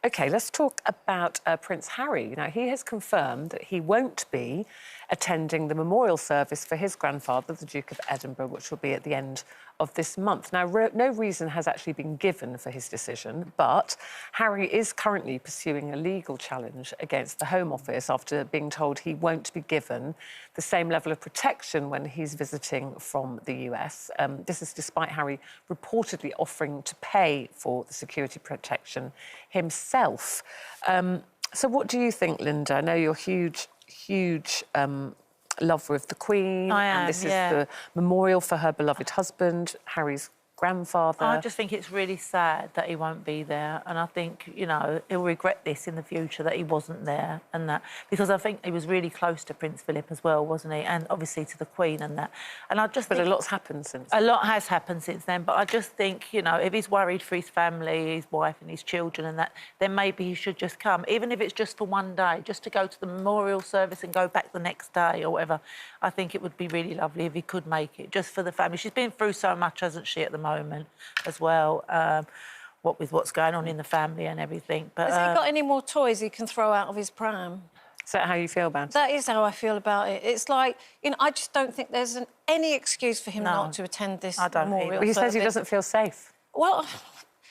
OK, let's talk about Prince Harry. Now, he has confirmed that he won't be attending the memorial service for his grandfather, the Duke of Edinburgh, which will be at the end of this month. Now, no reason has actually been given for his decision, but Harry is currently pursuing a legal challenge against the Home Office after being told he won't be given the same level of protection when he's visiting from the US. This is despite Harry reportedly offering to pay for the security protection himself. So what do you think, Linda? I know you're huge lover of the Queen. I am, and this is the memorial for her beloved husband, Harry's grandfather. I just think it's really sad that he won't be there, and I think, you know, he'll regret this in the future that he wasn't there, and that, because I think he was really close to Prince Philip as well, wasn't he? And obviously to the Queen and that. And I just think a lot's happened since. A lot has happened since then, but I just think, you know, if he's worried for his family, his wife and his children and that, then maybe he should just come, even if it's just for one day, just to go to the memorial service and go back the next day or whatever. I think it would be really lovely if he could make it, just for the family. She's been through so much, hasn't she, at the moment as well, what with what's going on in the family and everything. But has he got any more toys he can throw out of his pram? Is that how you feel about it? That is how I feel about it. It's like, you know, I just don't think there's any excuse for him not to attend this memorial. Well, he says he doesn't feel safe. Well,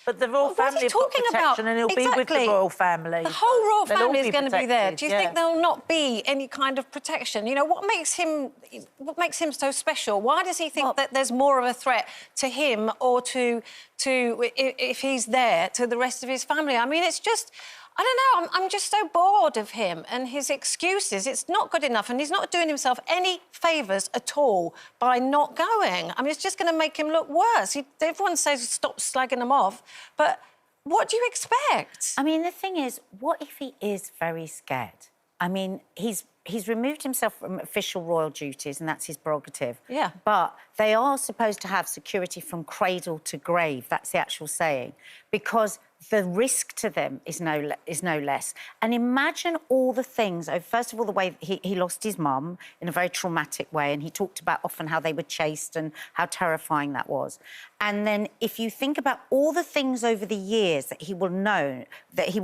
but the royal family have got protection, and he'll be with the royal family. The whole royal family is going to be there. Do you think there'll not be any kind of protection? You know, what makes him so special? Why does he think that there's more of a threat to him or to if he's there, to the rest of his family? I mean, it's just, I don't know, I'm just so bored of him and his excuses. It's not good enough, and he's not doing himself any favours at all by not going. I mean, it's just going to make him look worse. Everyone says stop slagging him off, but what do you expect? I mean, the thing is, what if he is very scared? I mean, he's removed himself from official royal duties, and that's his prerogative. Yeah. But they are supposed to have security from cradle to grave. That's the actual saying, because the risk to them is no less. And imagine all the things. First of all, the way he lost his mum in a very traumatic way, and he talked about often how they were chased and how terrifying that was. And then if you think about all the things over the years that he will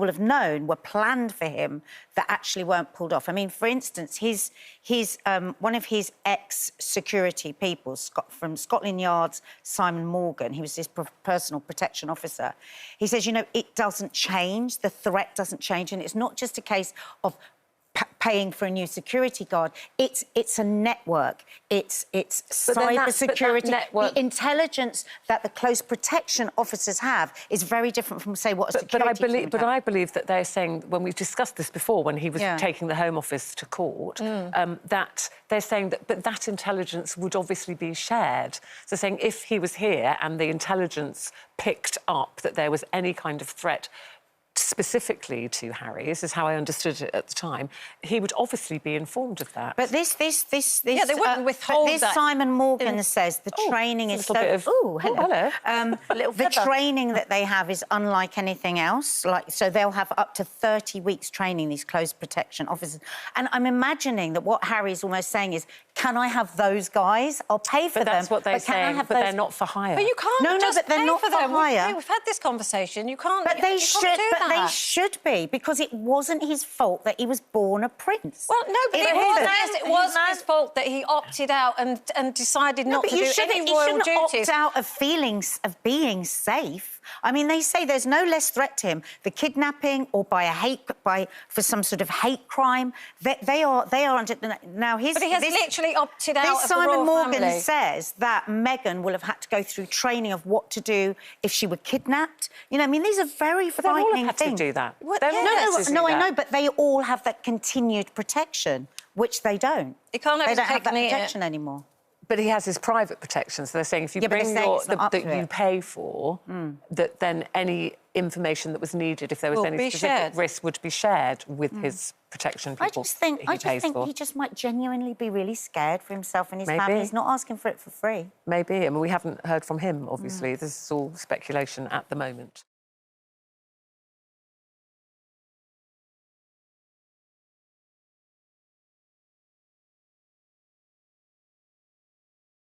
have known were planned for him that actually weren't pulled off. I mean, for instance, one of his ex-security people from Scotland Yard's Simon Morgan, he was his personal protection officer. He says, you know, it doesn't change, the threat doesn't change, and it's not just a case of paying for a new security guard. It's a network. It's cyber security. The intelligence that the close protection officers have is very different from, say, what a security team would have. But I believe that they're saying, when we've discussed this before, when he was taking the Home Office to court, that they're saying that that intelligence would obviously be shared. So saying if he was here and the intelligence picked up that there was any kind of threat specifically to Harry, this is how I understood it at the time, he would obviously be informed of that. But this yeah, they wouldn't withhold that. Simon Morgan says the training is so... hello. The training that they have is unlike anything else. So they'll have up to 30 weeks training, these close protection officers. And I'm imagining that what Harry's almost saying is, can I have those guys? I'll pay for them. But that's what they're saying, but they're not for hire. But you can't but they're not for hire. We've had this conversation. You can't. But they should. But they should be, because it wasn't his fault that he was born a prince. Well, no, but it was his fault that he opted out and decided not to do any royal duties. He shouldn't opt out of being safe. I mean, they say there's no less threat to him for kidnapping or for some sort of hate crime. They are under now. But he has literally opted out of the royal Simon Morgan family. says that Meghan will have had to go through training of what to do if she were kidnapped. You know, I mean, these are very frightening things. They all have to do that. No, I know, but they all have that continued protection, which they don't. He can't have they don't have that technique protection anymore. But he has his private protection, so they're saying if you bring that you pay for, that then any information that was needed, if there was any specific risk, would be shared with his protection people. I just think he just might genuinely be really scared for himself and his family. He's not asking for it for free. Maybe. I mean, we haven't heard from him, obviously. This is all speculation at the moment.